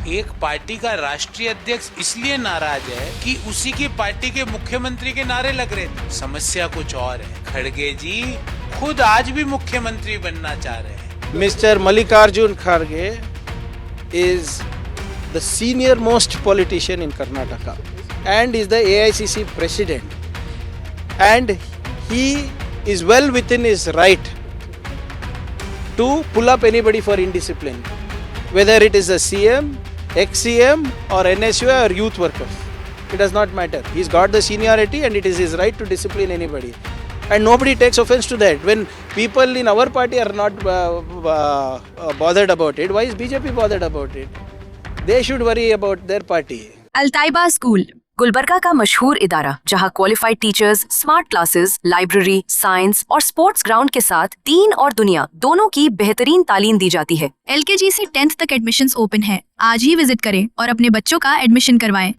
एक पार्टी का राष्ट्रीय अध्यक्ष इसलिए नाराज है कि उसी की पार्टी के मुख्यमंत्री के नारे लग रहे थे। समस्या कुछ और है। खड़गे जी खुद आज भी मुख्यमंत्री बनना चाह रहे हैं। मिस्टर मल्लिकार्जुन खड़गे is the senior most politician in Karnataka and is the AICC president, and he is well within his right to pull up anybody for indiscipline, whether it is a CM, ex-CM or NSU or youth workers. It does not matter. He's got the seniority and it is his right to discipline anybody. And nobody takes offense to that. When people in our party are not bothered about it, why is BJP bothered about it? They should worry about their party. Altaiba school Gulbarga का मशहूर इदारा, जहां qualified teachers, smart classes, library, science और sports ground के साथ दीन और दुनिया दोनों की बेहतरीन तालीम दी जाती है। LKG से 10th तक एडमिशन्स ओपन है। आज ही विजिट करें और अपने बच्चों का एडमिशन करवाएं।